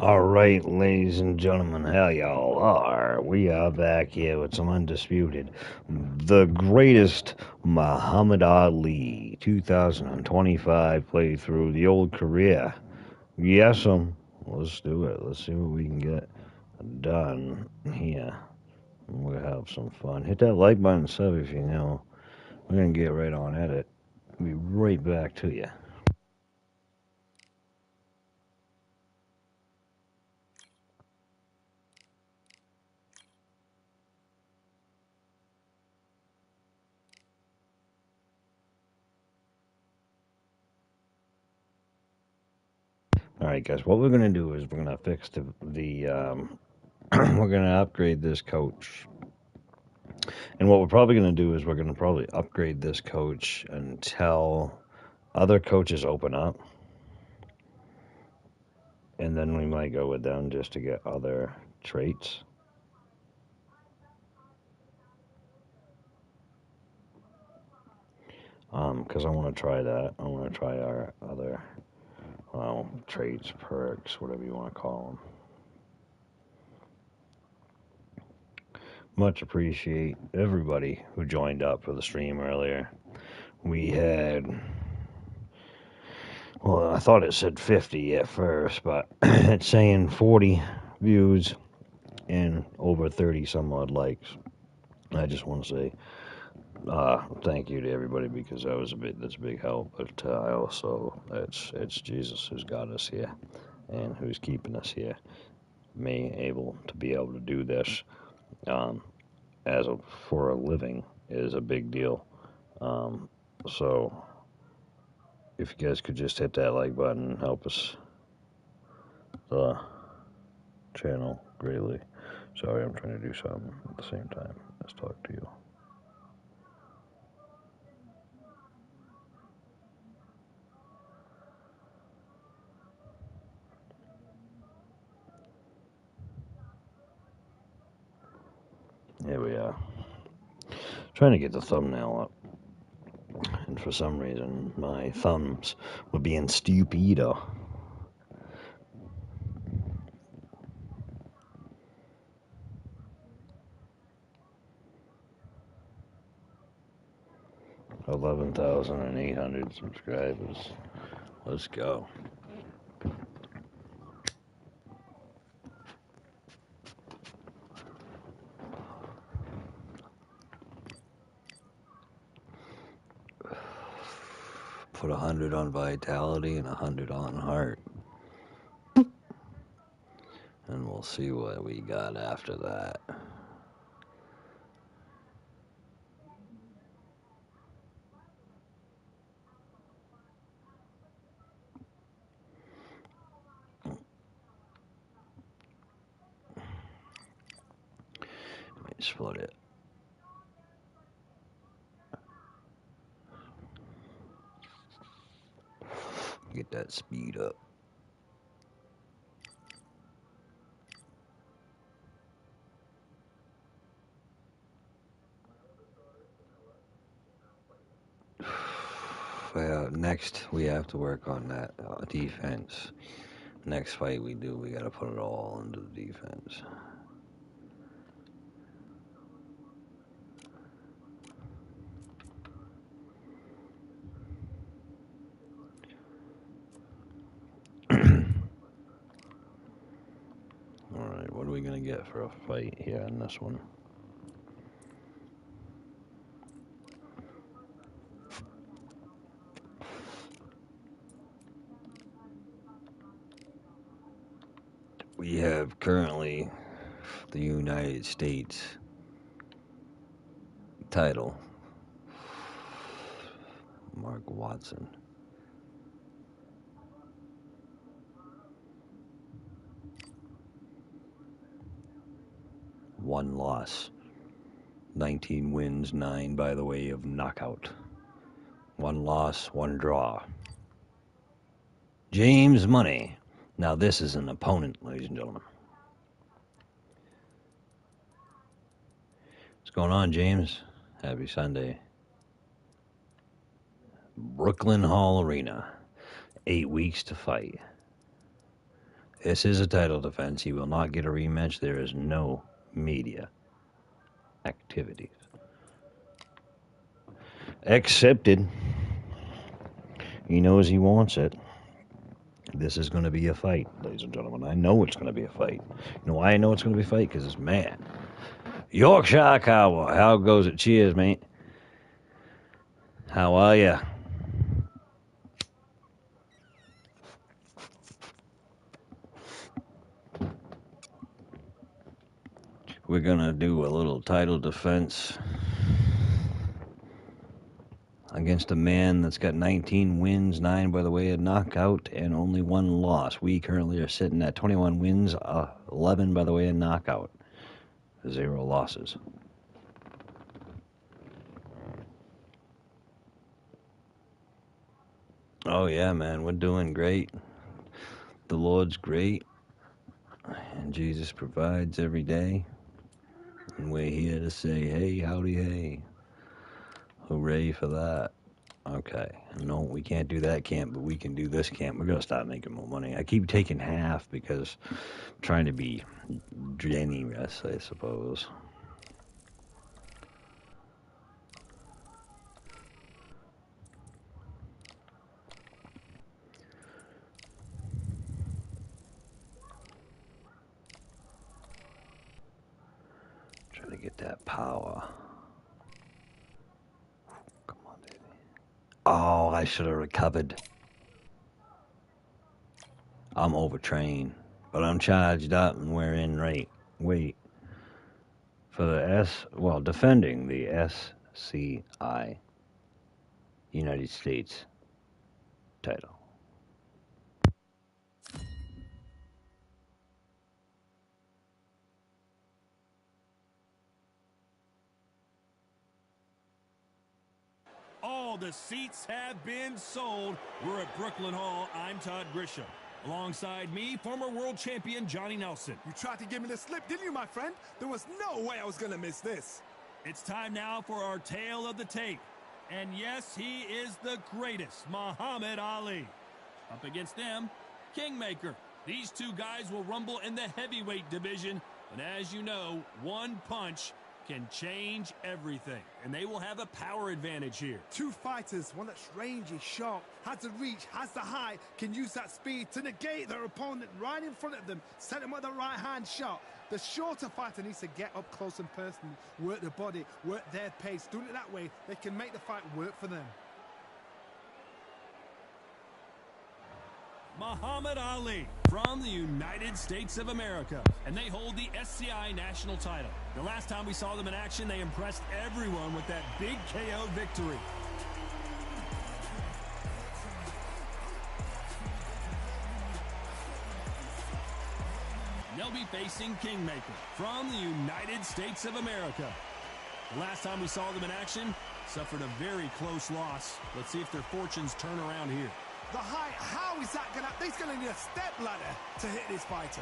All right, ladies and gentlemen, how y'all are? We are back here with some Undisputed. The greatest Muhammad Ali 2025 playthrough, the old career. Yes, let's do it. Let's see what we can get done here. We'll have some fun. Hit that like button, sub if you know. We're going to get right on at it. We'll be right back to you. All right, guys. What we're gonna do is we're gonna fix the we're gonna upgrade this coach, and what we're probably gonna do is we're gonna probably upgrade this coach until other coaches open up, and then we might go with them just to get other traits. Because I want to try that. I want to try our other, well, traits, perks, whatever you want to call them. Much appreciate everybody who joined up for the stream earlier. We had, well, I thought it said 50 at first, but it's saying 40 views and over 30 some odd likes. I just want to say thank you to everybody because that's a big help. But I also it's Jesus who's got us here and who's keeping us here. Me able to do this for a living is a big deal. So if you guys could just hit that like button and help us the channel greatly. Sorry, I'm trying to do something at the same time. Let's talk to you. Here we are. Trying to get the thumbnail up. And for some reason, my thumbs were being stupido. $11,800 subscribers. Let's go. Put 100 on vitality and 100 on heart. And we'll see what we got after that. Let me split it. Get that speed up. Next, we have to work on that defense. Next fight we do, we gotta put it all into the defense. Alright, what are we gonna get for a fight here in this one? We have currently the United States title, Mark Watson. One loss, 19 wins, 9 by the way of knockout. One loss, one draw. James Money. Now this is an opponent, ladies and gentlemen. What's going on, James? Happy Sunday. Brooklyn Hall Arena. 8 weeks to fight. This is a title defense. He will not get a rematch. There is no media activities. Accepted. He knows he wants it. This is going to be a fight, ladies and gentlemen. I know it's going to be a fight. You know why I know it's going to be a fight? Because it's man. Yorkshire Cowboy. How goes it? Cheers, mate. How are ya? We're going to do a little title defense against a man that's got 19 wins, 9 by the way of knockout, and only 1 loss. We currently are sitting at 21 wins, 11 by the way of knockout, 0 losses. Oh yeah, man, we're doing great. The Lord's great, and Jesus provides every day. And we're here to say, hey, howdy, hey. Hooray for that. Okay. No, we can't do that camp, but we can do this camp. We're going to start making more money. I keep taking half because I'm trying to be generous, I suppose. Try to get that power. Come on, baby. Oh, I should have recovered. I'm overtrained, but I'm charged up and we're in right weight for the defending the SCI United States title. All the seats have been sold. We're at Brooklyn Hall. I'm Todd Grisham. Alongside me, former world champion Johnny Nelson. You tried to give me the slip, didn't you, my friend? There was no way I was going to miss this. It's time now for our tale of the tape. And yes, he is the greatest, Muhammad Ali. Up against them, Kingmaker. These two guys will rumble in the heavyweight division. And as you know, one punch can change everything. And they will have a power advantage here. Two fighters, one that's rangy, sharp, has the reach, has the height, can use that speed to negate their opponent right in front of them, set him with a right-hand shot. The shorter fighter needs to get up close and personal, work the body, work their pace. Doing it that way, they can make the fight work for them. Muhammad Ali from the United States of America, and they hold the SCI national title. The last time we saw them in action, they impressed everyone with that big KO victory. They'll be facing Kingmaker from the United States of America. The last time we saw them in action, suffered a very close loss. Let's see if their fortunes turn around here. The height, how is that going to... He's going to need a step ladder to hit this fighter.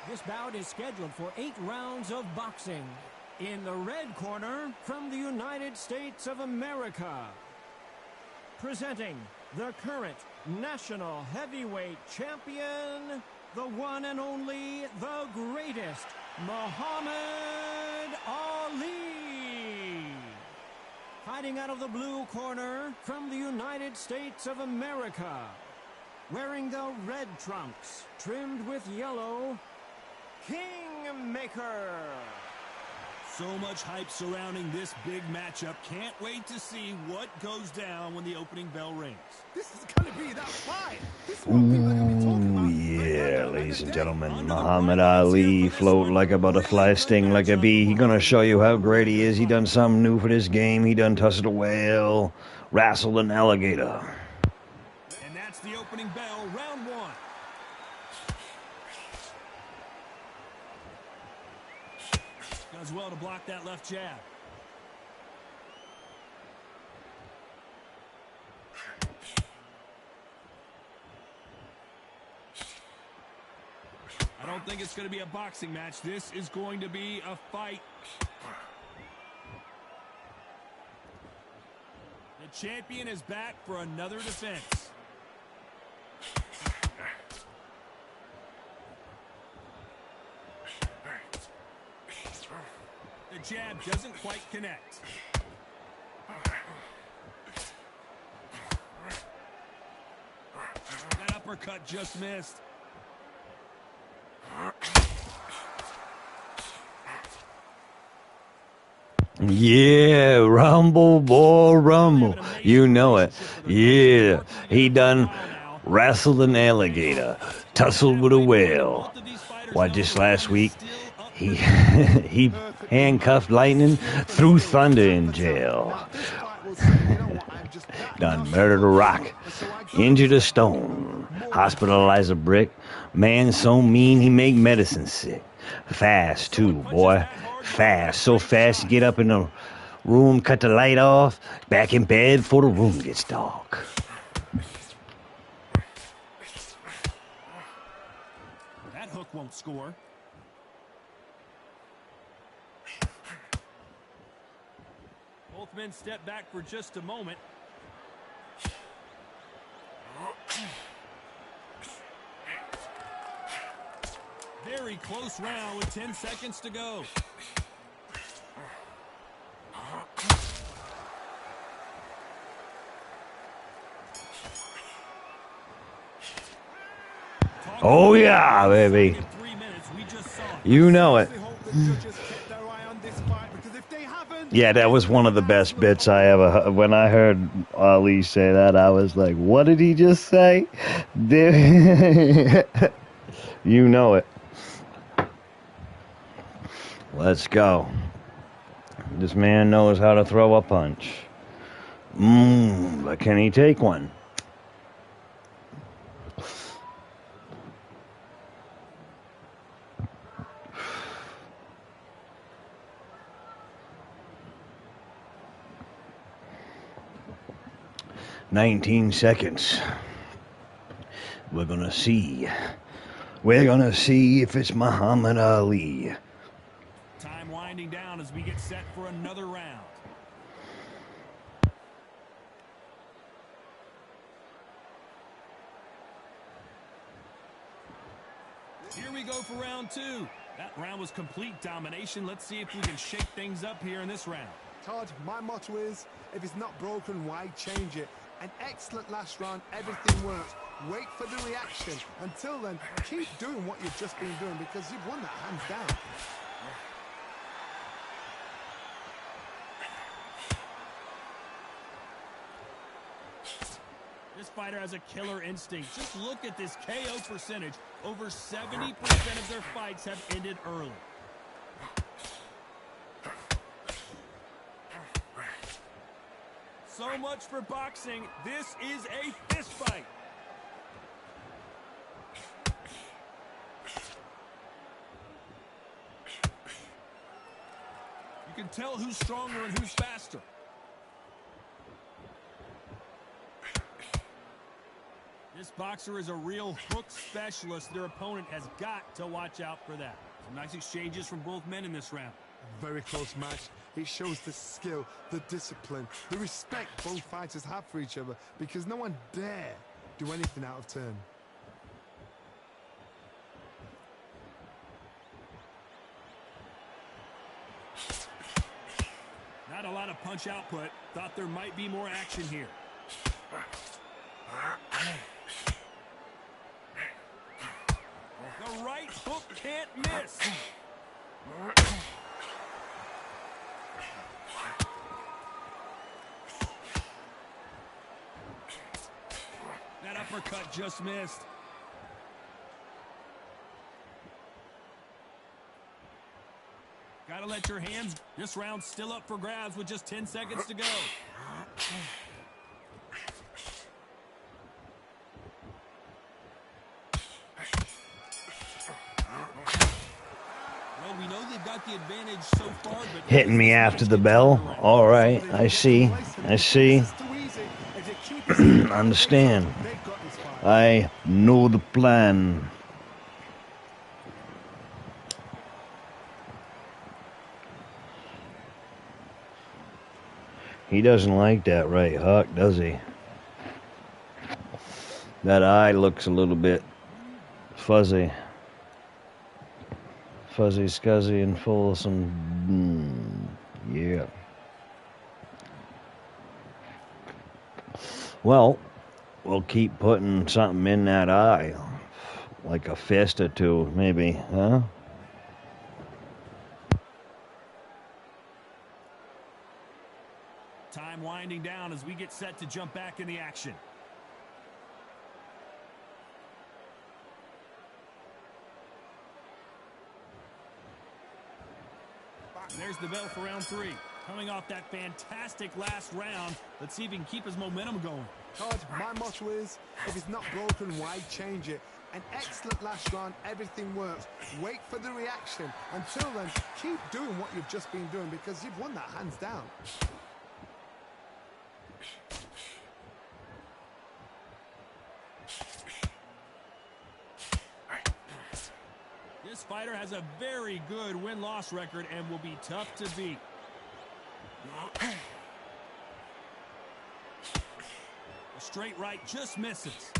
This bout is scheduled for 8 rounds of boxing. In the red corner, from the United States of America, presenting the current national heavyweight champion, the one and only, the greatest, Muhammad Ali. Fighting out of the blue corner, from the United States of America, wearing the red trunks, trimmed with yellow, Kingmaker. So much hype surrounding this big matchup. Can't wait to see what goes down when the opening bell rings. This is going to be that fight. This is what people are going to be talking about. Yeah, ladies and gentlemen, Muhammad Ali, float like a butterfly, sting like a bee. He gonna show you how great he is. He done something new for this game. He done tussled a whale, wrestled an alligator. And that's the opening bell, round 1. Does well to block that left jab. I don't think it's going to be a boxing match. This is going to be a fight. champion is back for another defense. The jab doesn't quite connect. That uppercut just missed. Yeah, rumble, boy, rumble. You know it. Yeah, he done wrestled an alligator, tussled with a whale. Why, just last week, he he handcuffed lightning, threw thunder in jail. Done murdered a rock, injured a stone, hospitalized a brick. Man so mean he make medicine sick. Fast too, boy. Fast. So fast you get up in the room, cut the light off, back in bed before the room gets dark. That hook won't score. Both men step back for just a moment. Very close round with 10 seconds to go. Oh yeah, baby. You know it. Yeah, that was one of the best bits I ever heard. When I heard Ali say that, I was like, what did he just say? You know it. Let's go. This man knows how to throw a punch. But can he take one? "19 seconds. We're gonna see. We're gonna see if it's Muhammad Ali." Time winding down as we get set for another round. Here we go for round two. That round was complete domination. Let's see if we can shake things up here in this round. Todd, my motto is, if it's not broken, why change it? An excellent last round, everything worked. Wait for the reaction. Until then, keep doing what you've just been doing because you've won that hands down. This fighter has a killer instinct. Just look at this KO percentage. Over 70% of their fights have ended early. So much for boxing. This is a fist fight. You can tell who's stronger and who's faster. This boxer is a real hook specialist. Their opponent has got to watch out for that. Some nice exchanges from both men in this round. Very close match. It shows the skill, the discipline, the respect both fighters have for each other because no one dare do anything out of turn. Not a lot of punch output. Thought there might be more action here. The right hook can't miss. That uppercut just missed. Gotta let your hands. This round's still up for grabs with just 10 seconds to go. Well, we know they've got the advantage so far, but Hitting me after the bell. All right, I see. I see. Understand. I know the plan. He doesn't like that right hook, does he? That eye looks a little bit fuzzy. Fuzzy, scuzzy, and full of some... yeah. Well, we'll keep putting something in that eye. Like a fist or two, maybe, huh? Time winding down as we get set to jump back in the action. There's the bell for round 3. Coming off that fantastic last round, let's see if he can keep his momentum going. Todd, my motto is, if it's not broken, why change it? An excellent last round, everything works. Wait for the reaction. Until then, keep doing what you've just been doing because you've won that hands down. This fighter has a very good win-loss record and will be tough to beat. A straight right just misses.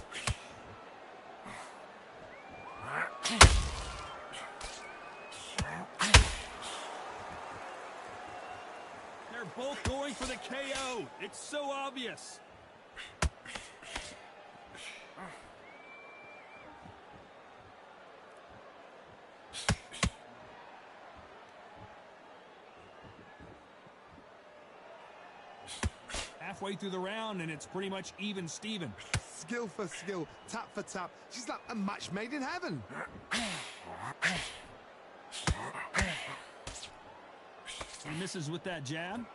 They're both going for the KO. It's so obvious. Halfway through the round, and it's pretty much even Steven. Skill for skill, tap for tap. She's like a match made in heaven. He misses with that jab.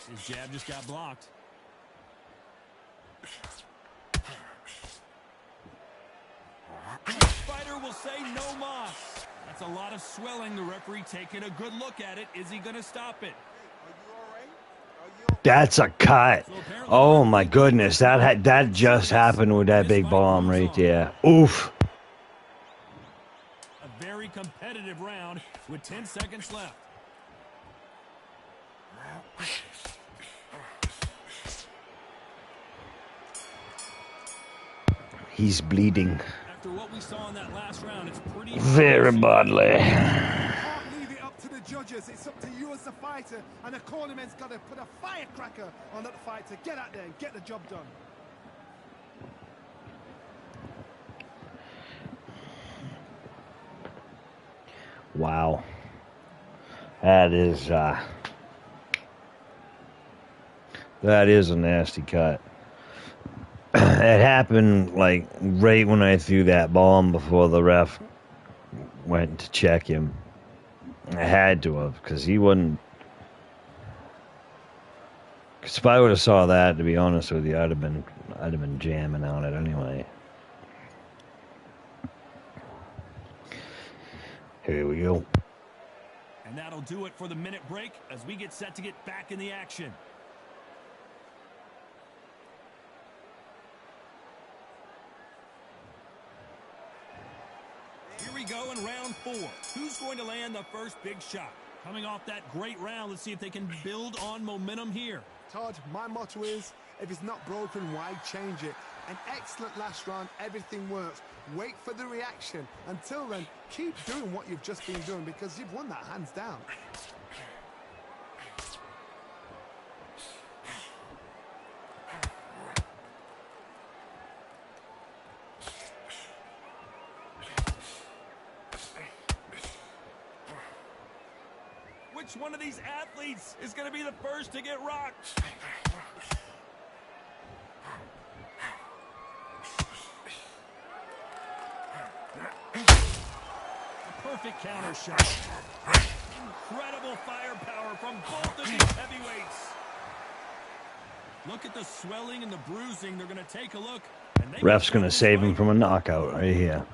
His jab just got blocked. Fighter will say no mas. That's a lot of swelling. The referee taking a good look at it. Is he going to stop it? That's a cut. Oh my goodness, that just happened with that big bomb right there. Oof. A very competitive round with 10 seconds left. He's bleeding. After what we saw in that last round, it's pretty very badly. Can't leave it up to the judges. It's up to you as the fighter, and the cornerman's got to put a firecracker on that fight to get out there and get the job done. Wow. That is a nasty cut. It happened like right when I threw that bomb before the ref went to check him. I had to have, because he wouldn't. Because if I would have saw that, to be honest with you, I'd have been jamming on it anyway. Here we go. And that'll do it for the minute break as we get set to get back in the action. Here we go in round 4. Who's going to land the first big shot? Coming off that great round, let's see if they can build on momentum here. Todd, my motto is, if it's not broken, why change it? An excellent last round, everything works. Wait for the reaction. Until then, keep doing what you've just been doing because you've won that hands down. Which one of these athletes is going to be the first to get rocked? A perfect counter shot. Incredible firepower from both of these heavyweights. Look at the swelling and the bruising. They're going to take a look. And Ref's going to save him from a knockout right here.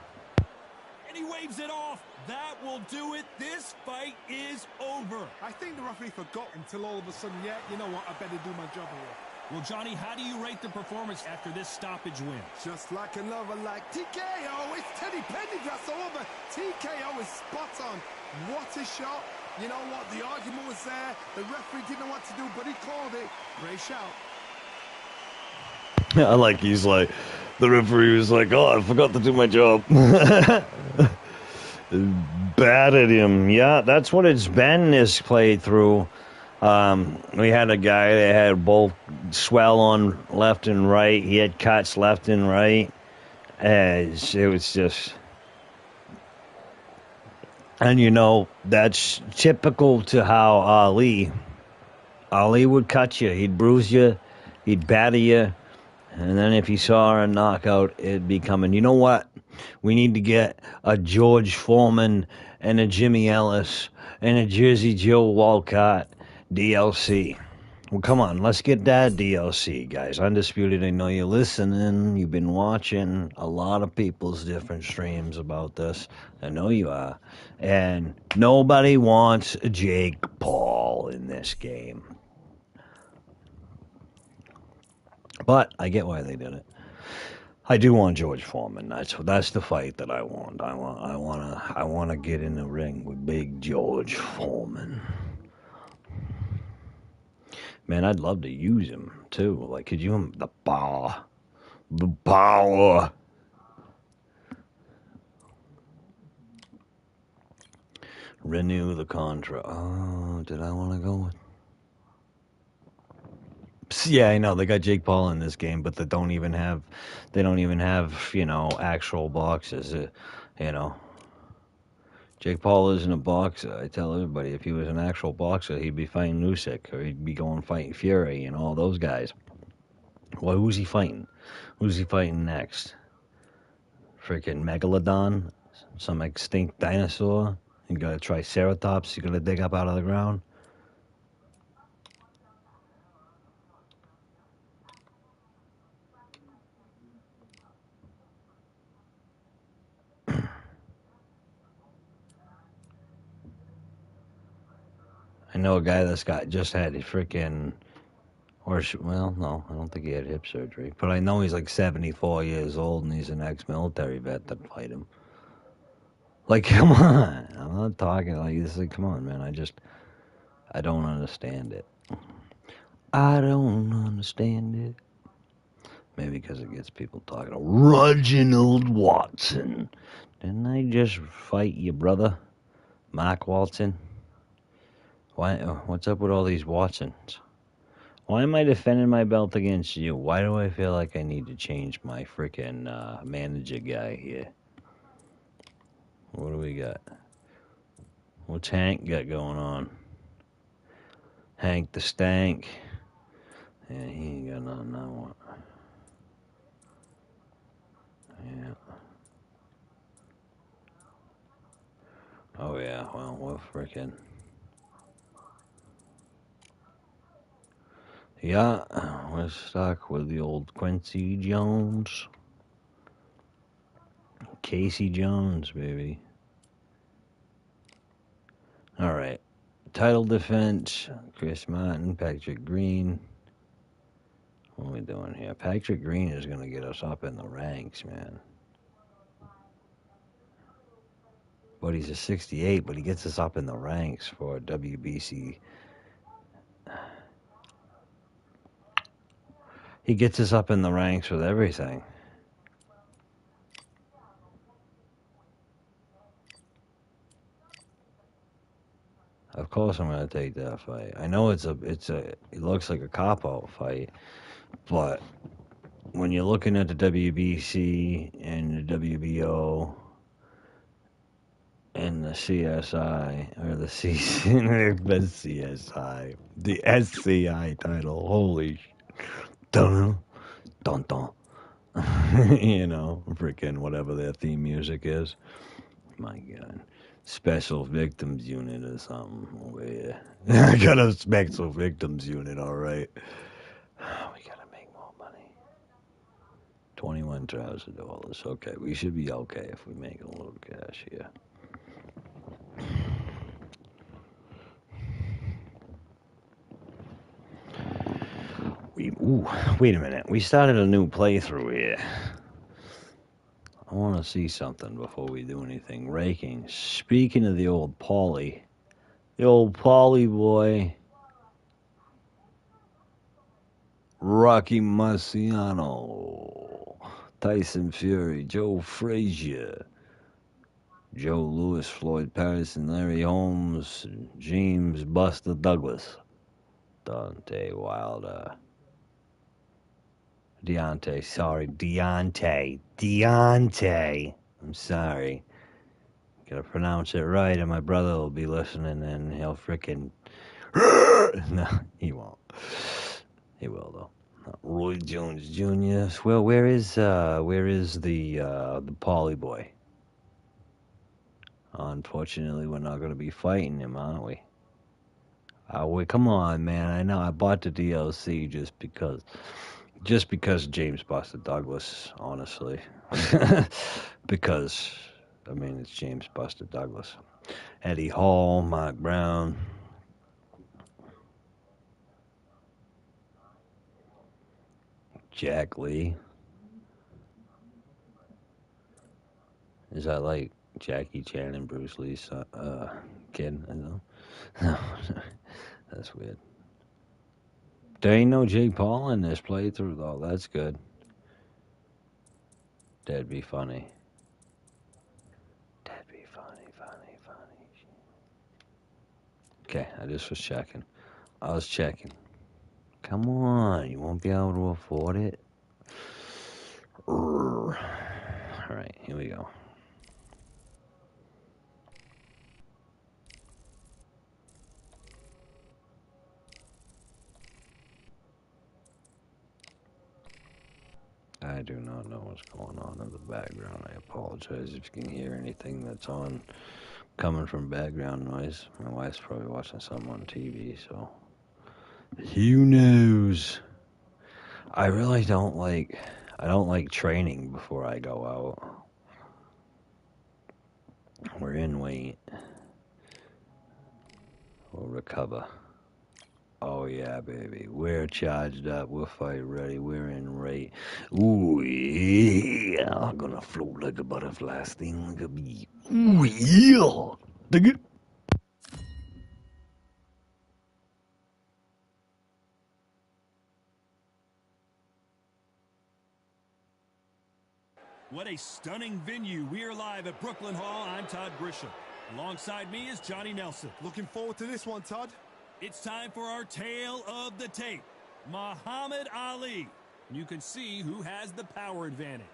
And he waves it off. That will do it. This fight is over. I think the referee forgot until all of a sudden, yeah, you know what, I better do my job here. Well, Johnny, how do you rate the performance after this stoppage win? Just like another, like TKO. It's Teddy Pendergrass over. TKO is spot on. What a shot. You know what? The argument was there. The referee didn't know what to do, but he called it. Great shout. I like he's like, the referee was like, oh, I forgot to do my job. Batted him. Yeah, that's what it's been this playthrough. We had a guy that had both swell on left and right. He had cuts left and right. As it was just, and you know, that's typical to how Ali would cut you. He'd bruise you, he'd batter you, and then if he saw a knockout, it'd be coming. You know what? We need to get a George Foreman and a Jimmy Ellis and a Jersey Joe Walcott DLC. Well, come on, let's get that DLC, guys. Undisputed, I know you're listening. You've been watching a lot of people's different streams about this. I know you are. And nobody wants Jake Paul in this game. But I get why they did it. I do want George Foreman. That's the fight that I want. I want to get in the ring with Big George Foreman. Man, I'd love to use him too. Like, could you the power, renew the contract? Oh, did I want to go with? Yeah, I know they got Jake Paul in this game, but they don't even have actual boxes. Jake Paul isn't a boxer. I tell everybody, if he was an actual boxer, he'd be fighting Usyk, or he'd be going fighting Fury and all those guys. Well, who's he fighting? Who's he fighting next? Freaking Megalodon? Some extinct dinosaur? You got a Triceratops you're going to dig up out of the ground? I know a guy that's just had a freaking, well, no, I don't think he had hip surgery, but I know he's like 74 years old and he's an ex-military vet that fight him. Like, come on, I'm not talking like this. Like, come on, man. I don't understand it. I don't understand it. Maybe because it gets people talking. Reginald Watson. Didn't I just fight your brother, Mark Watson? What's up with all these Watsons? Why am I defending my belt against you? Why do I feel like I need to change my freaking manager guy here? What do we got? What's Hank got going on? Hank the Stank. Yeah, he ain't got nothing I want. Yeah. Oh yeah, well, we're freaking... Yeah, we're stuck with the old Quincy Jones. Casey Jones, baby. Alright. Title defense, Chris Martin, Patrick Green. What are we doing here? Patrick Green is going to get us up in the ranks, man. But he's a 68, but he gets us up in the ranks for WBC. He gets us up in the ranks with everything. Of course I'm going to take that fight. I know it looks like a cop-out fight, but when you're looking at the WBC and the WBO and the CSI, or the CSI, the SCI title, holy dun dun dun. Freaking whatever their theme music is. My God. Special Victims Unit or something over here. I got a Special Victims Unit, alright. We gotta make more money. $21,000. Okay, we should be okay if we make a little cash here. Ooh, wait a minute. We started a new playthrough here. I want to see something before we do anything. Raking. Speaking of the old Paulie boy, Rocky Marciano, Tyson Fury, Joe Frazier, Joe Louis, Floyd Patterson, Larry Holmes, James Buster Douglas, Deontay Wilder, Deontay. I'm sorry. Gotta pronounce it right, and my brother will be listening, and he'll frickin' no, he won't. He will though. Roy Jones Jr. Well, where is the Paulie boy? Unfortunately, we're not gonna be fighting him, aren't we? Come on, man. I know I bought the DLC just because James Buster Douglas, honestly. Because I mean it's James Buster Douglas. Eddie Hall, Mark Brown. Jack Lee. Is that like Jackie Chan and Bruce Lee's kid? I know. No, that's weird. There ain't no Jake Paul in this playthrough, though. That's good. That'd be funny. That'd be funny. Okay, I just was checking. I was checking. Come on, you won't be able to afford it. All right, here we go. I do not know what's going on in the background. I apologize if you can hear anything that's on coming from background noise. My wife's probably watching something on TV, so who knows? I really don't like training before I go out. We're in weight. We'll recover. Oh yeah, baby. We're charged up. We're fight ready. We're in rate. Ooh yeah. I'm gonna float like a butterfly, sting like a bee. Ooh yeah. Dig it. What a stunning venue. We're live at Brooklyn Hall. I'm Todd Grisham. Alongside me is Johnny Nelson. Looking forward to this one, Todd. It's time for our tale of the tape. Muhammad Ali. You can see who has the power advantage.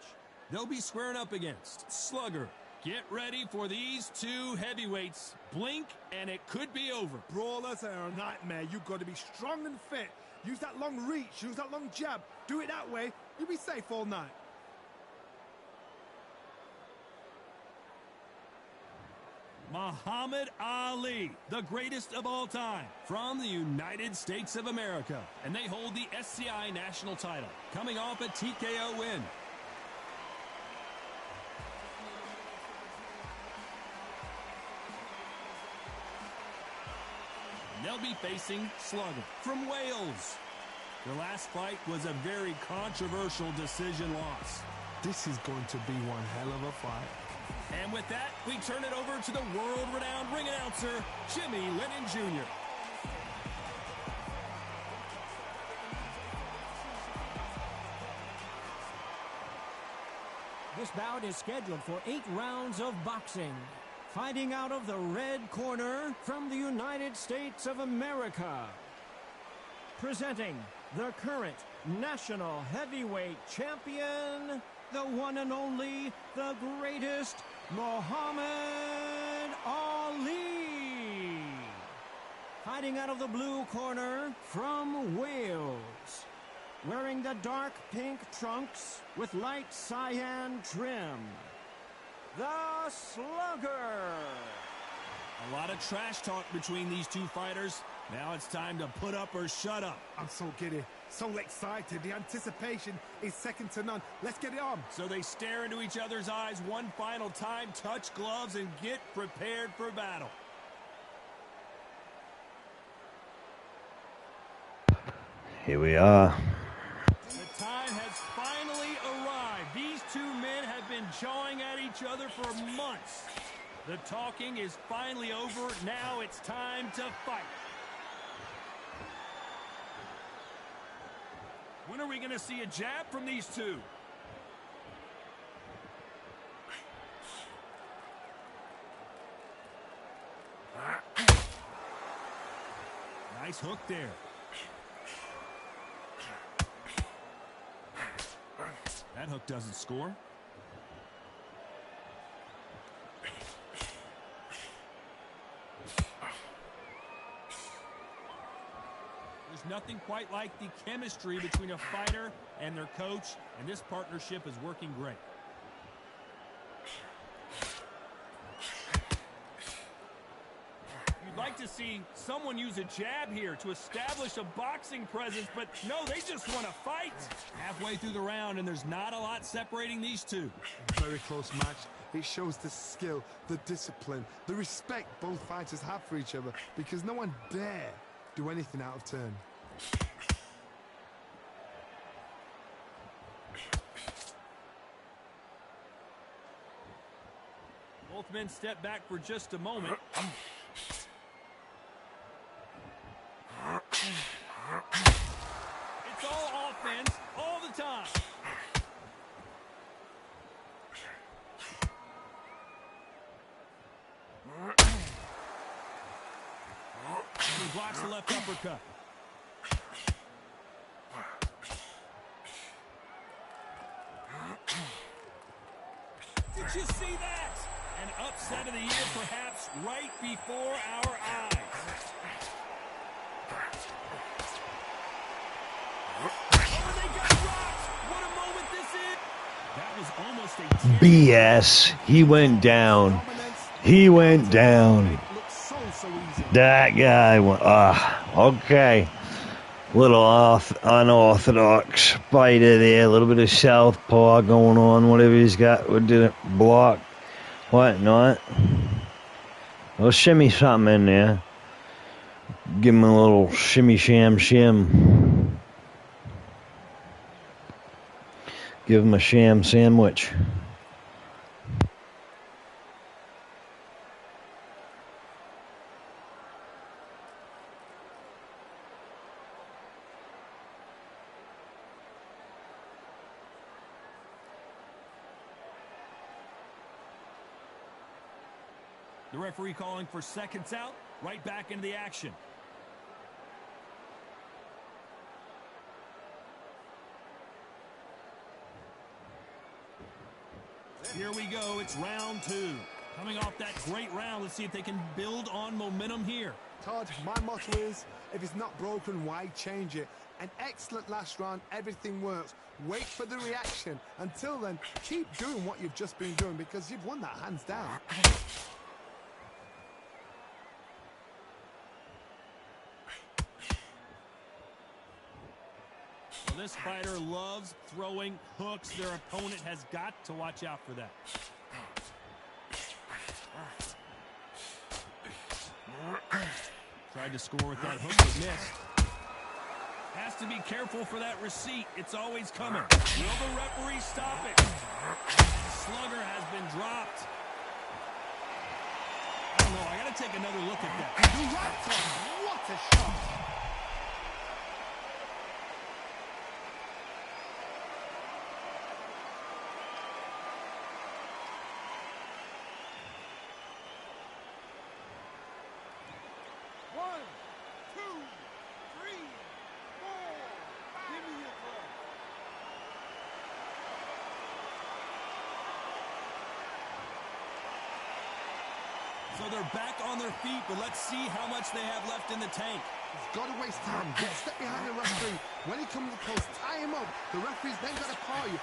They'll be squaring up against Slugger. Get ready for these two heavyweights. Blink and it could be over. Brawlers are a nightmare. You've got to be strong and fit. Use that long reach. Use that long jab. Do it that way. You'll be safe all night. Muhammad Ali, the greatest of all time, from the United States of America. And they hold the SCI national title, coming off a TKO win. And they'll be facing Slugger from Wales. Their last fight was a very controversial decision loss. This is going to be one hell of a fight. And with that, we turn it over to the world-renowned ring announcer, Jimmy Lennon Jr. This bout is scheduled for 8 rounds of boxing. Fighting out of the red corner from the United States of America. Presenting the current national heavyweight champion, the one and only, the greatest, Muhammad Ali. Fighting out of the blue corner from Wales. Wearing the dark pink trunks with light cyan trim. The Slugger. A lot of trash talk between these two fighters. Now it's time to put up or shut up. I'm so giddy, so excited. The anticipation is second to none. Let's get it on. So they stare into each other's eyes one final time, touch gloves, and get prepared for battle. Here we are. been jawing at each other for months. The talking is finally over. Now it's time to fight. When are we going to see a jab from these two? Nice hook there. That hook doesn't score. There's nothing quite like the chemistry between a fighter and their coach, and this partnership is working great. You'd like to see someone use a jab here to establish a boxing presence, but no, they just want to fight. Halfway through the round, and there's not a lot separating these two. Very close match. It shows the skill, the discipline, the respect both fighters have for each other, because no one dare do anything out of turn. Both men step back for just a moment. It's all offense all the time. He blocks the left uppercut. Did you see that? An upset of the year, perhaps, right before our eyes. Oh, they got rocked. What a moment this is. That was almost a BS. He went down. He went down. That guy went. Okay. Little unorthodox fighter there. A little bit of southpaw going on. Whatever he's got with the block. Whatnot. We'll shimmy something in there. Give him a little shimmy sham shim. Give him a sham sandwich. The referee calling for seconds out, right back into the action. Here we go, it's round two. Coming off that great round, let's see if they can build on momentum here. Todd, my motto is, if it's not broken, why change it? An excellent last round, everything works. Wait for the reaction. Until then, keep doing what you've just been doing, because you've won that hands down. Well, this fighter loves throwing hooks. Their opponent has got to watch out for that. Tried to score with that hook, but missed. Has to be careful for that receipt. It's always coming. Will the referee stop it? Slugger has been dropped. I don't know. I got to take another look at that. What a shot! So they're back on their feet, but let's see how much they have left in the tank. He's got to waste time. Get step behind the referee. When he comes close, tie him up. The referee's then got to call you.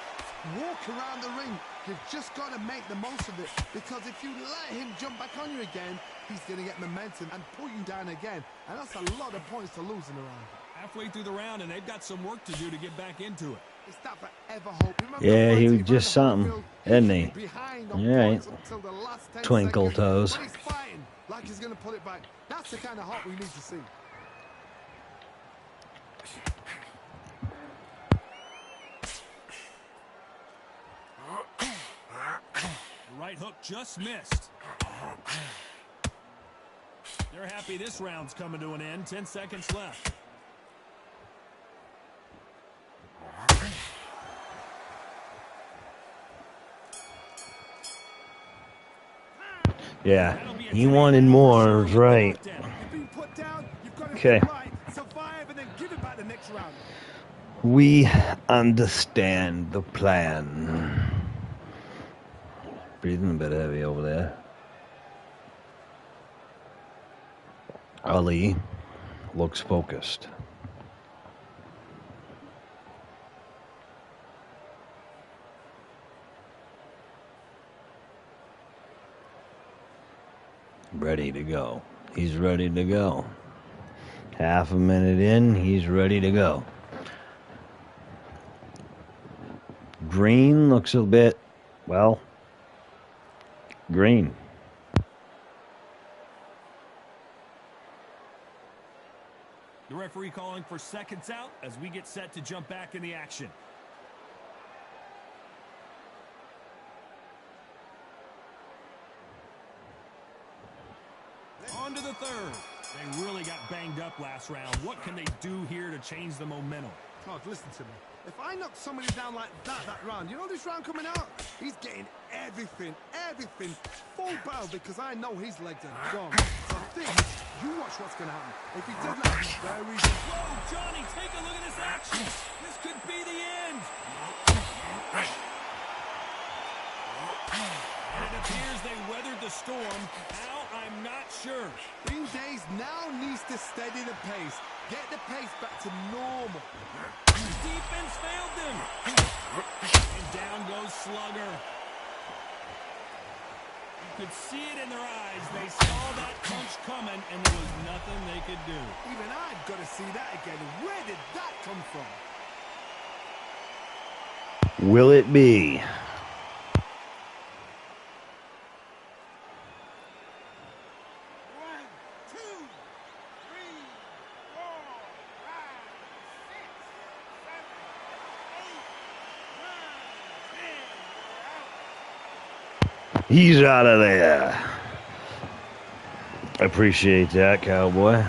Walk around the ring. You've just got to make the most of it, because if you let him jump back on you again, he's going to get momentum and pull you down again. And that's a lot of points to lose in a round. Halfway through the round, and they've got some work to do to get back into it. It's that forever hope. Remember, Yeah, he was fighting just behind the something, field, isn't he? behind on All right. points until the last 10 Twinkle seconds, toes. but he's fighting like he's going to pull it back. That's the kind of heart we need to see. right hook just missed. They're happy this round's coming to an end. 10 seconds left. Yeah, he wanted more, right. You've been put down, you've got to Okay. right, survive, and then give it back the next round. We understand the plan. Breathing a bit heavy over there. Ali looks focused. Ready to go. He's ready to go. Half a minute in, he's ready to go. Green looks a bit, well, green. The referee calling for seconds out as we get set to jump back in the action. On to the third. They really got banged up last round. What can they do here to change the momentum? Clark, listen to me. If I knock somebody down like that round, you know this round coming out? He's getting everything, full barrel, because I know his legs are gone. So I think you watch what's going to happen. If he does not, he's very... Whoa, Johnny, take a look at this action. This could be the end. And it appears they weathered the storm. How? I'm not sure. Green Days now needs to steady the pace. Get the pace back to normal. Defense failed them. And down goes Slugger. You could see it in their eyes. They saw that punch coming, and there was nothing they could do. Even I've got to see that again. Where did that come from? Will it be? He's out of there. Appreciate that, cowboy. You heard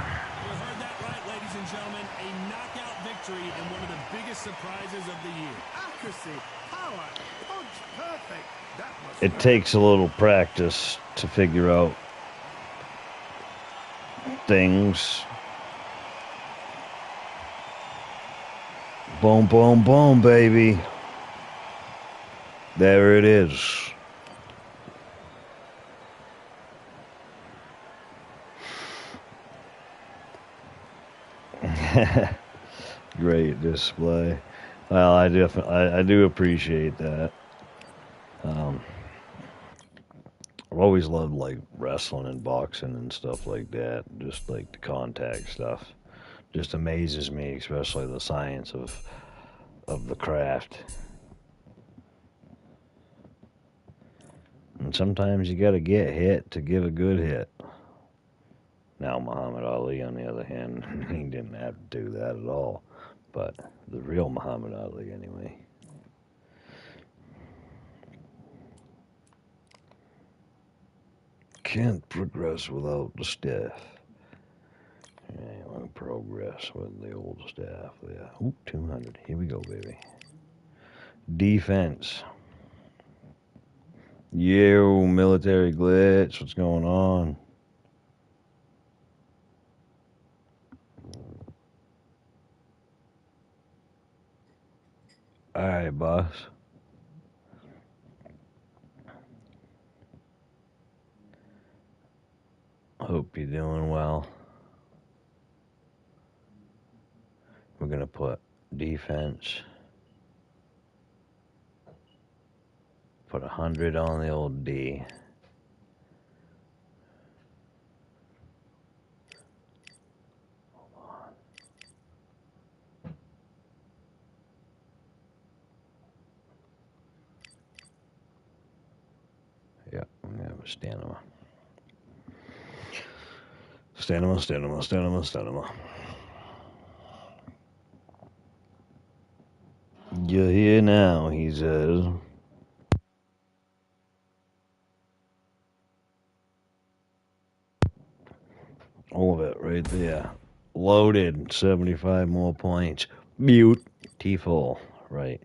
that right, ladies and gentlemen. A knockout victory and one of the biggest surprises of the year. Accuracy, power, punch, perfect. That was It takes a little practice to figure out things. Boom, boom, boom, baby. There it is. Great display. Well, I do appreciate that. I've always loved like wrestling and boxing and stuff like that. Just like the contact stuff, just amazes me, especially the science of the craft. And sometimes you got to get hit to give a good hit. Now, Muhammad Ali, on the other hand, he didn't have to do that at all. But the real Muhammad Ali, anyway. Can't progress without the staff. Yeah, you want to progress with the old staff. Yeah. Ooh, 200. Here we go, baby. Defense. Yo, military glitch. What's going on? All right, boss. Hope you're doing well. We're going to put defense. Put 100 on the old D. Yeah, I'm going to have a stamina. Stamina. You're here now, he says. All of it right there. Loaded. 75 more points. Beautiful. Right.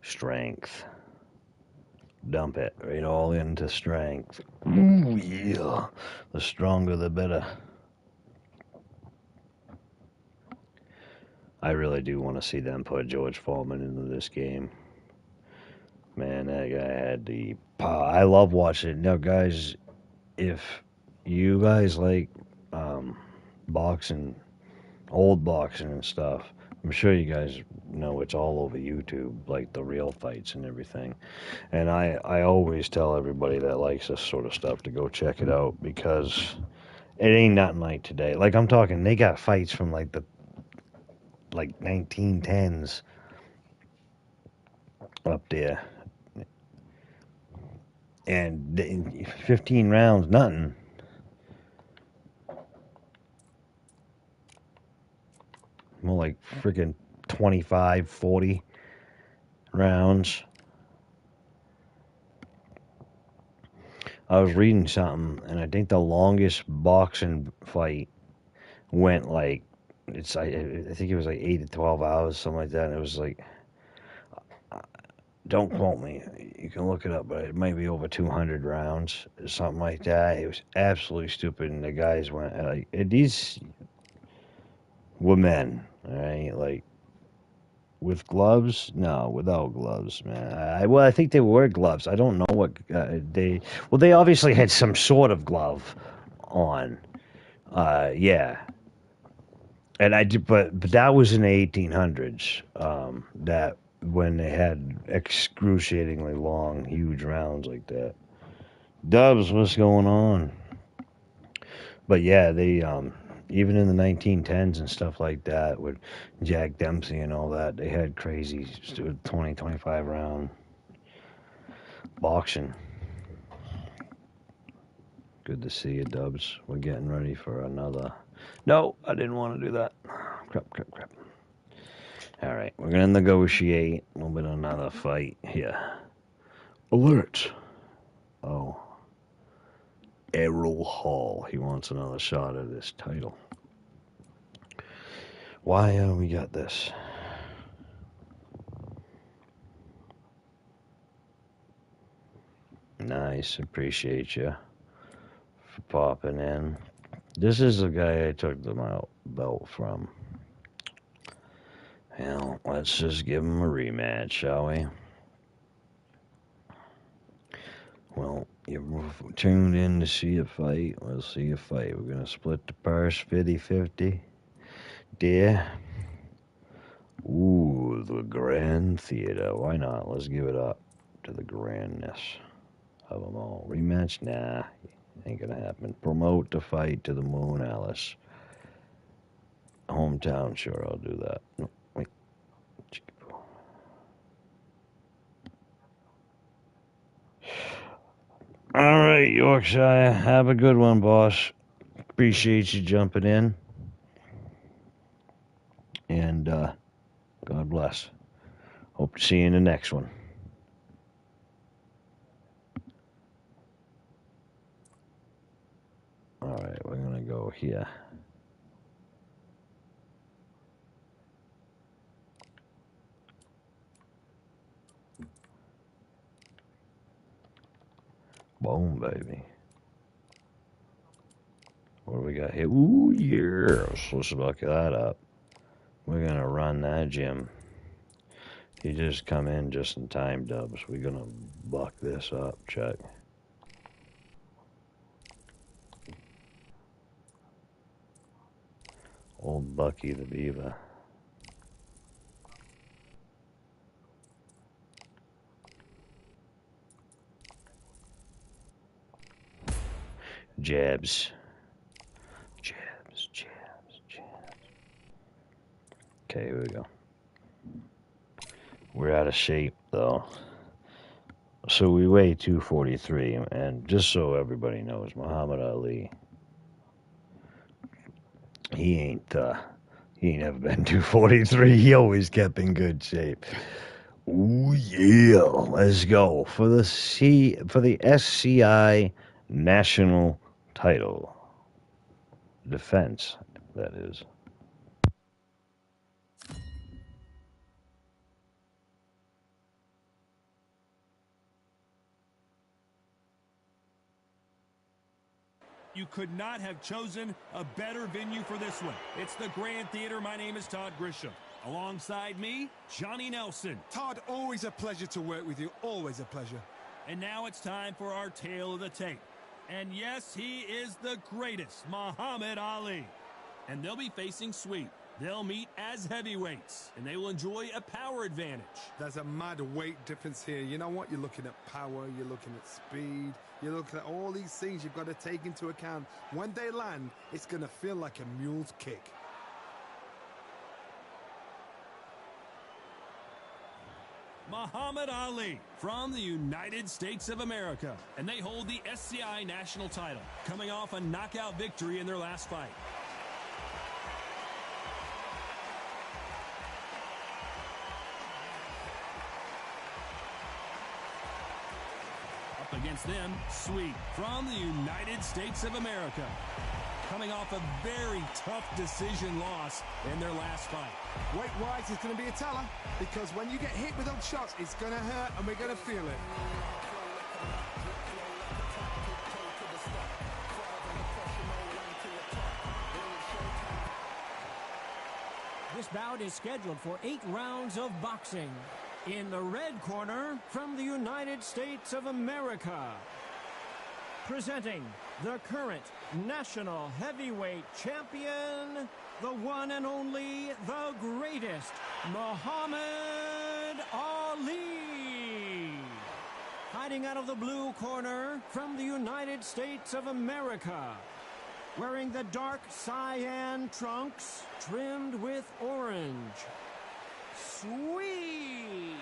Strength. Dump it right all into strength. Ooh, yeah. The stronger the better. I really do want to see them put George Foreman into this game. Man, that guy had the power. I love watching it. Now, guys, if you guys like boxing, old boxing and stuff, I'm sure you guys know it's all over YouTube, like the real fights and everything. And I always tell everybody that likes this sort of stuff to go check it out because it ain't nothing like today. Like I'm talking, they got fights from like the 1910s up there, and in 15 rounds, nothing. More like freaking 25, 40 rounds. I was reading something, and I think the longest boxing fight went like I think it was like 8 to 12 hours, something like that. And it was like, don't quote me, you can look it up, but it might be over 200 rounds, something like that. It was absolutely stupid, and the guys went like, these were men, all right, like with gloves, no, without gloves, man. Well, I think they were gloves. I don't know what they obviously had some sort of glove on. Yeah, and I did, but that was in the 1800s. That when they had excruciatingly long, huge rounds like that. Dubs, what's going on? But yeah, they even in the 1910s and stuff like that with Jack Dempsey and all that, they had crazy 20, 25 round boxing. Good to see you, Dubs. We're getting ready for another. No, I didn't want to do that. Crap. All right, we're gonna negotiate a little bit of another fight here. Alert! Oh, Errol Hall. He wants another shot at this title. Why we got this? Nice, appreciate you for popping in. This is the guy I took the belt from. Well, let's just give him a rematch, shall we? Well, you're tuned in to see a fight. We'll see a fight. We're going to split the purse 50-50. Dear. Ooh, the Grand Theater. Why not? Let's give it up to the grandness of them all. Rematch? Nah, ain't going to happen. Promote the fight to the moon, Alice. Hometown, sure, I'll do that. No, wait. All right, Yorkshire. Have a good one, boss. Appreciate you jumping in. And God bless. Hope to see you in the next one. All right, we're going to go here. Boom, baby. What do we got here? Ooh, yeah. Let's look that up. We're going to run that gym. You just come in just in time, Dubs. We're going to buck this up. Check. Old Bucky the Beaver. Jabs. Okay, here we go. We're out of shape, though. So we weigh 243, and just so everybody knows, Muhammad Ali, he ain't never been 243. He always kept in good shape. Ooh, yeah, let's go for the SCI national title. Defense, that is. You could not have chosen a better venue for this one. It's the Grand Theater. My name is Todd Grisham. Alongside me, Johnny Nelson. Todd, always a pleasure to work with you. Always a pleasure. And now it's time for our tale of the tape. And yes, he is the greatest, Muhammad Ali. And they'll be facing Sweet. They'll meet as heavyweights, and they will enjoy a power advantage. There's a mad weight difference here. You know what? You're looking at power, you're looking at speed, you're looking at all these things you've got to take into account. When they land, it's going to feel like a mule's kick. Muhammad Ali from the United States of America, and they hold the SCI national title, coming off a knockout victory in their last fight. Up against them, Sweet from the United States of America, coming off a very tough decision loss in their last fight. Weight-wise, it's going to be a teller, because when you get hit with those shots, it's going to hurt, and we're going to feel it. This bout is scheduled for 8 rounds of boxing. In the red corner, from the United States of America, presenting the current national heavyweight champion, the one and only, the greatest, Muhammad Ali. Hiding out of the blue corner, from the United States of America, wearing the dark cyan trunks trimmed with orange, Sweet.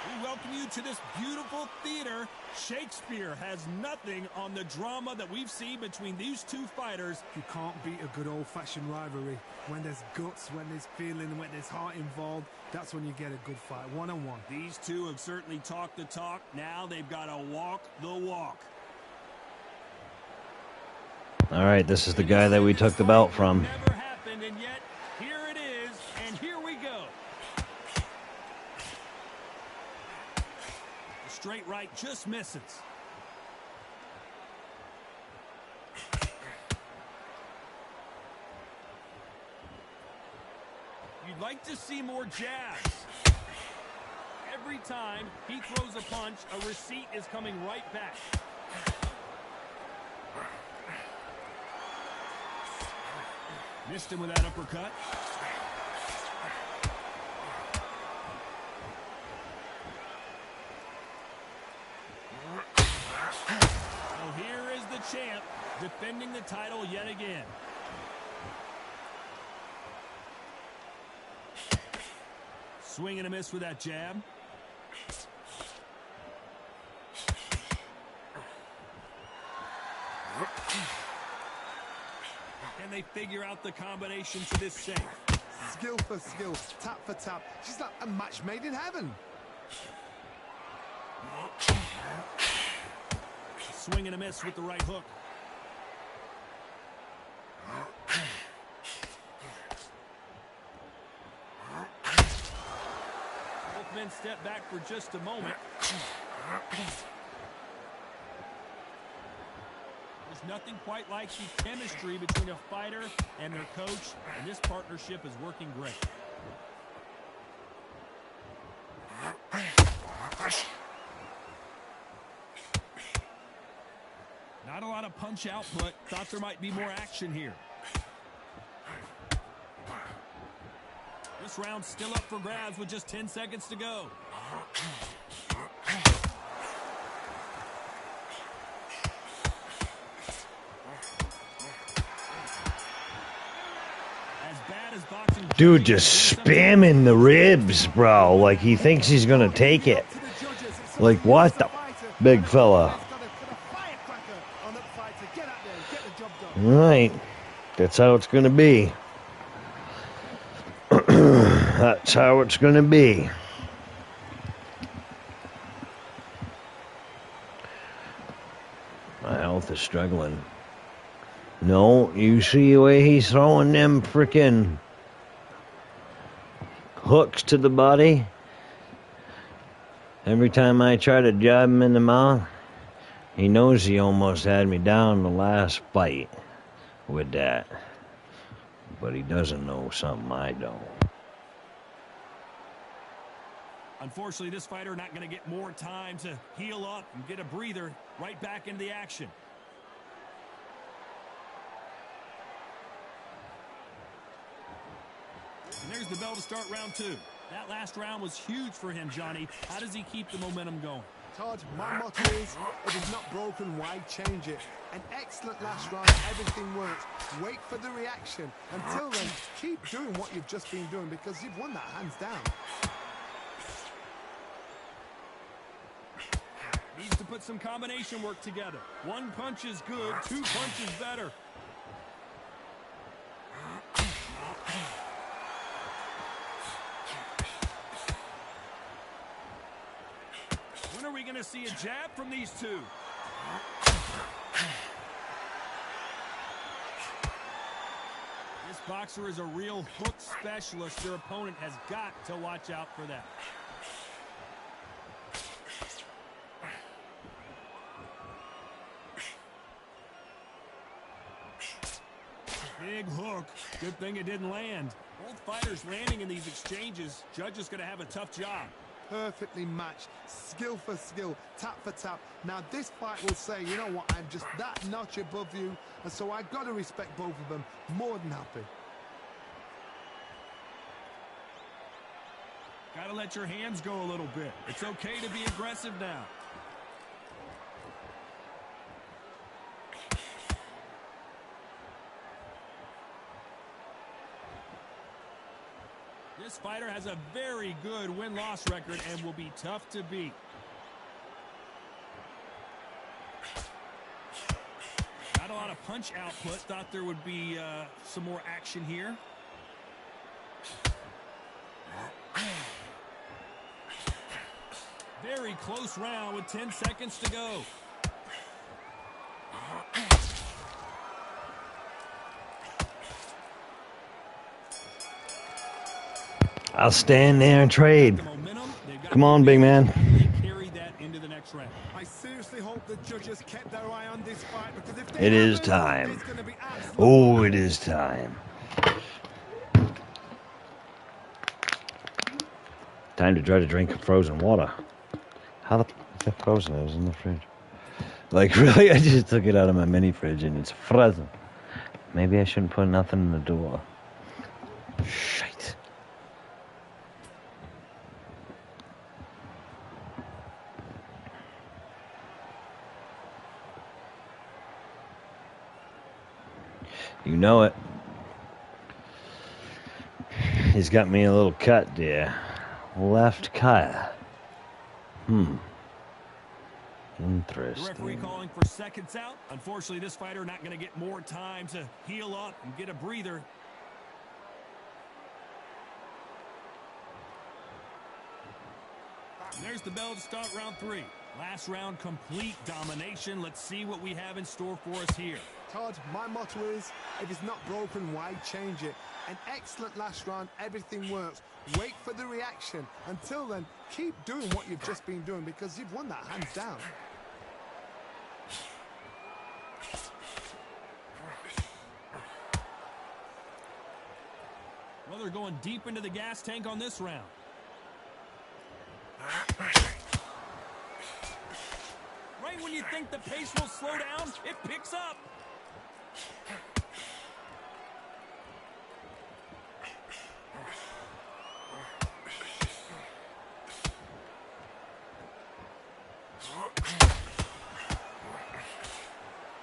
We welcome you to this beautiful theater. Shakespeare has nothing on the drama that we've seen between these two fighters. You can't beat a good old-fashioned rivalry. When there's guts, when there's feeling, when there's heart involved, that's when you get a good fight, one-on-one. These two have certainly talked the talk. Now they've got to walk the walk. All right, this is the guy that we took the belt from. Never happened, and yet here it is, and here we go. The straight right just misses. You'd like to see more jabs. Every time he throws a punch, a receipt is coming right back. Missed him with that uppercut. So here is the champ defending the title yet again. Swing and a miss with that jab. Can they figure out the combination to this safe? Skill for skill, tap for tap. She's like a match made in heaven. Swing and a miss with the right hook. Both men step back for just a moment. There's nothing quite like the chemistry between a fighter and their coach, and this partnership is working great. Not a lot of punch output. Thought there might be more action here. This round's still up for grabs with just 10 seconds to go. Dude just spamming the ribs, bro. Like he thinks he's going to take it. Like what the big fella. All right. That's how it's going to be. That's how it's going to be. My health is struggling. No, you see the way he's throwing them frickin' hooks to the body? Every time I try to jab him in the mouth, he knows he almost had me down the last fight with that. But he doesn't know something I don't. Unfortunately, this fighter not going to get more time to heal up and get a breather. Right back into the action. And there's the bell to start round 2. That last round was huge for him, Johnny. How does he keep the momentum going? Todd, my motto is, if it's not broken, why change it? An excellent last round, everything works. Wait for the reaction. Until then, keep doing what you've just been doing because you've won that hands down. Needs to put some combination work together. One punch is good, 2 punches better. When are we going to see a jab from these two? This boxer is a real hook specialist. Their opponent has got to watch out for that. Big hook. Good thing it didn't land. Both fighters landing in these exchanges. Judge is going to have a tough job. Perfectly matched, skill for skill, tap for tap. Now this fight will say, you know what, I'm just that notch above you, and so I've got to respect both of them. More than happy. Got to let your hands go a little bit. It's okay to be aggressive now. This fighter has a very good win-loss record and will be tough to beat. Not a lot of punch output. Thought there would be some more action here. Very close round with 10 seconds to go. I'll stand there and trade. Come on, big man. Carry that into the next round. I seriously hope the judges kept their eye on this fight because if they It is haven't, time. it's going to be absolute. Oh, it is time. Time to try to drink frozen water. How the f is it frozen? It was in the fridge. Like, really? I just took it out of my mini fridge and it's frozen. Maybe I shouldn't put nothing in the door. Shite. You know it. He's got me a little cut there. Left cut. Interesting. The referee calling for seconds out. Unfortunately, this fighter not going to get more time to heal up and get a breather. And there's the bell to start round 3. Last round, complete domination. Let's see what we have in store for us here. Todd, my motto is, if it's not broken, why change it? An excellent last round, everything works. Wait for the reaction. Until then, keep doing what you've just been doing because you've won that hands down. Well, they're going deep into the gas tank on this round. Right when you think the pace will slow down, it picks up.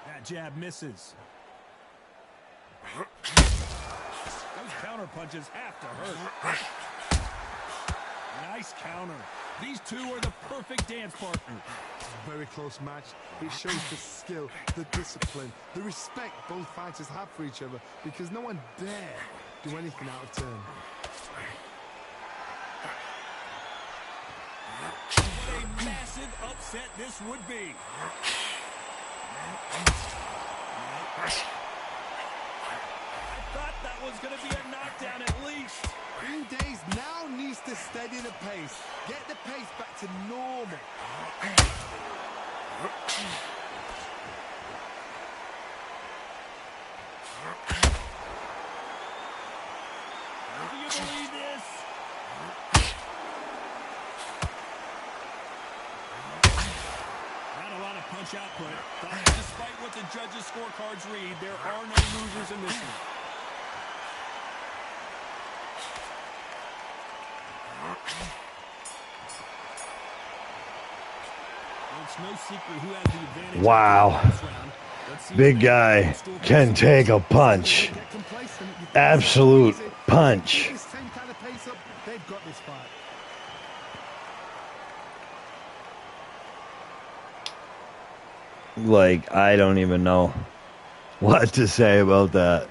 That jab misses. Those counter punches have to hurt. Nice counter. These two are the perfect dance partners. Very close match. It shows the skill, the discipline, the respect both fighters have for each other because no one dare do anything out of turn. What a massive upset this would be. was going to be a knockdown at least. Green Days now needs to steady the pace. Get the pace back to normal. Do you believe this? Not a lot of punch output, but despite what the judges' scorecards read, there are no losers in this one. It's no secret who has the advantage. Wow. Big guy can take a punch. Absolute punch. This same kind of pace up, they've got this fight. Like, I don't even know what to say about that.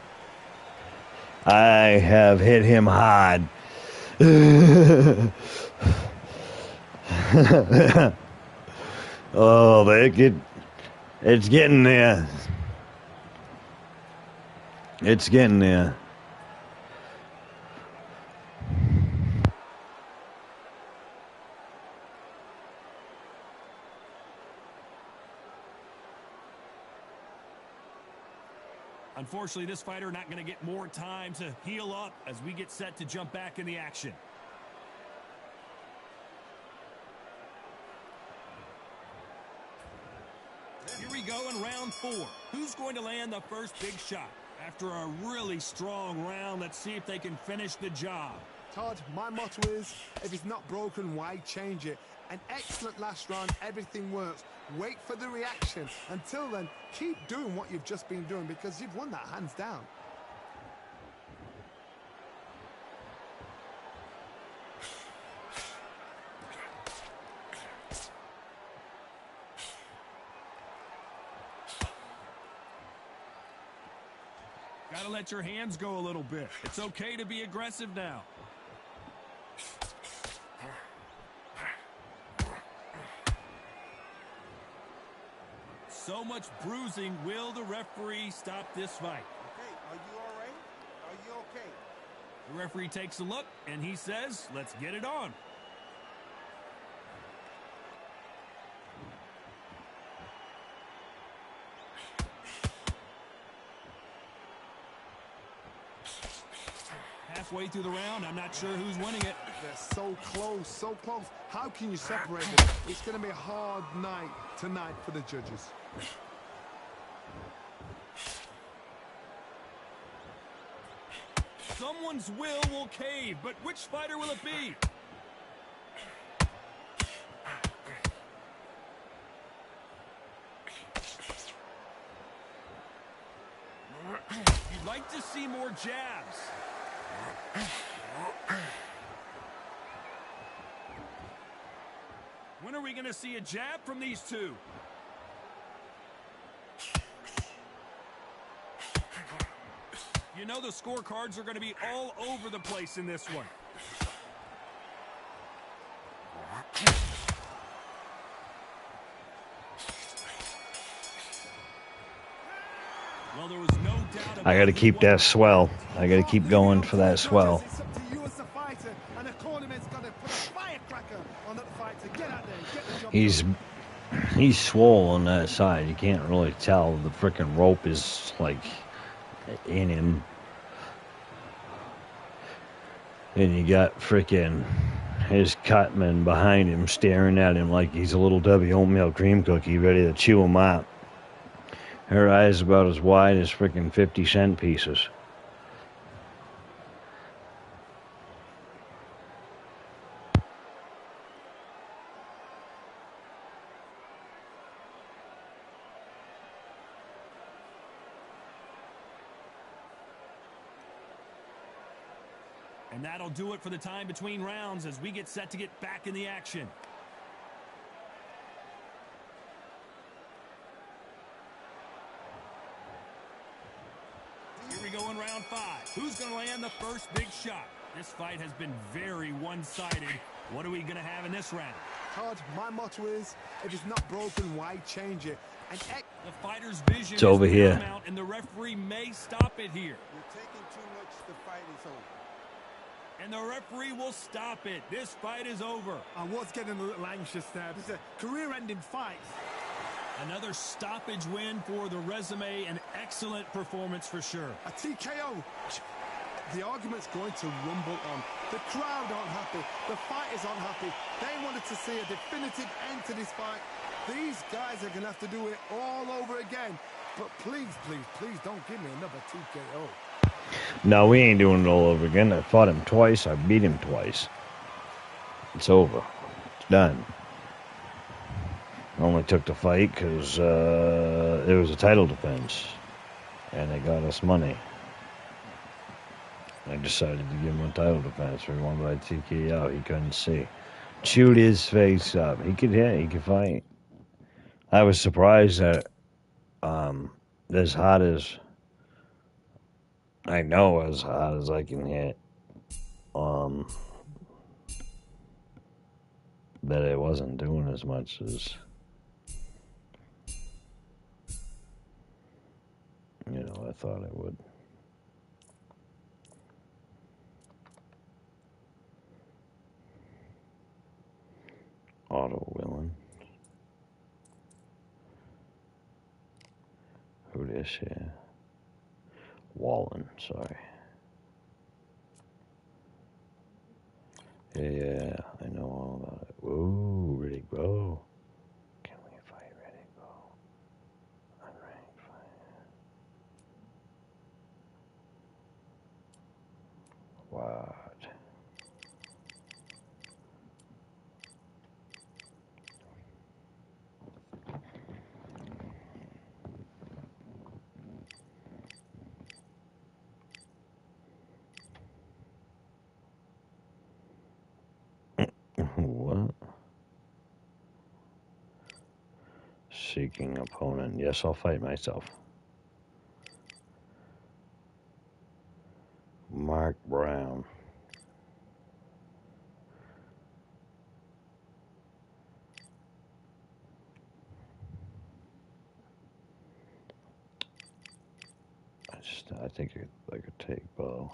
I have hit him hard. Oh, it's getting there. It's getting there. Unfortunately, this fighter not going to get more time to heal up as we get set to jump back in the action. Here we go in round 4. Who's going to land the first big shot? After a really strong round, let's see if they can finish the job. Todd, my motto is, if it's not broken, why change it? An excellent last round, everything works. Wait for the reaction. Until then, keep doing what you've just been doing because you've won that hands down. Gotta let your hands go a little bit. It's okay to be aggressive now. So much bruising. Will the referee stop this fight? Okay, are you all right? Are you okay? The referee takes a look, and he says, let's get it on. Halfway through the round, I'm not sure who's winning it. They're so close, so close. How can you separate them? It's going to be a hard night tonight for the judges. Someone's will cave, but which fighter will it be? You'd like to see more jabs. When are we going to see a jab from these two? You know the scorecards are going to be all over the place in this one. Well, there was no doubt about I got to keep that swell. I got to keep going for that swell. It's up to you as a fighter, and the cornerman's got to put a firecracker on that fighter. Get out there, get the job done. He's swole on that side. You can't really tell. The freaking rope is like in him. And you got freaking his cutman behind him staring at him like he's a little Debbie oatmeal cream cookie ready to chew him out. Her eyes about as wide as freaking 50-cent pieces. And that'll do it for the time between rounds as we get set to get back in the action. Here we go in round 5. Who's going to land the first big shot? This fight has been very one-sided. What are we going to have in this round? Todd, my motto is, if it's not broken, why change it? And The fighter's vision It's over is here. paramount, and the referee may stop it here. You're taking too much. The fight is over. And the referee will stop it. This fight is over. I was getting a little anxious there. This is a career-ending fight. Another stoppage win for the resume. An excellent performance for sure. A TKO. The argument's going to rumble on. The crowd aren't happy. The fighters aren't happy. They wanted to see a definitive end to this fight. These guys are going to have to do it all over again. But please, please, please don't give me another TKO. No, we ain't doing it all over again. I fought him twice. I beat him twice. It's over. It's done. I only took the fight because it was a title defense. And they got us money. I decided to give him a title defense for one by TKO. He couldn't see. Chewed his face up. He could hit. He could fight. I was surprised that as hot as I know, as hot as I can hit, that it wasn't doing as much as, I thought it would. Otto Willen. Who this here? Wallen, sorry. Yeah, I know all about it. Whoa, Riddick Bowe. Can we fight Riddick Bowe? Unranked fight. What? What? Seeking opponent. Yes, I'll fight myself. Mark Brown. I think I could take Bowe.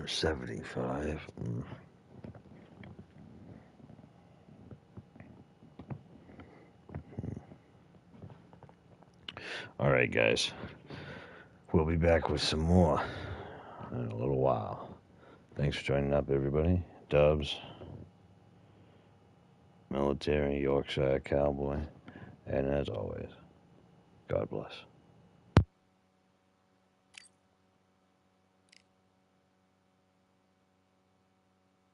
$75. All right, guys. We'll be back with some more in a little while. Thanks for joining up, everybody. Dubs, Military, Yorkshire Cowboy, and as always, God bless.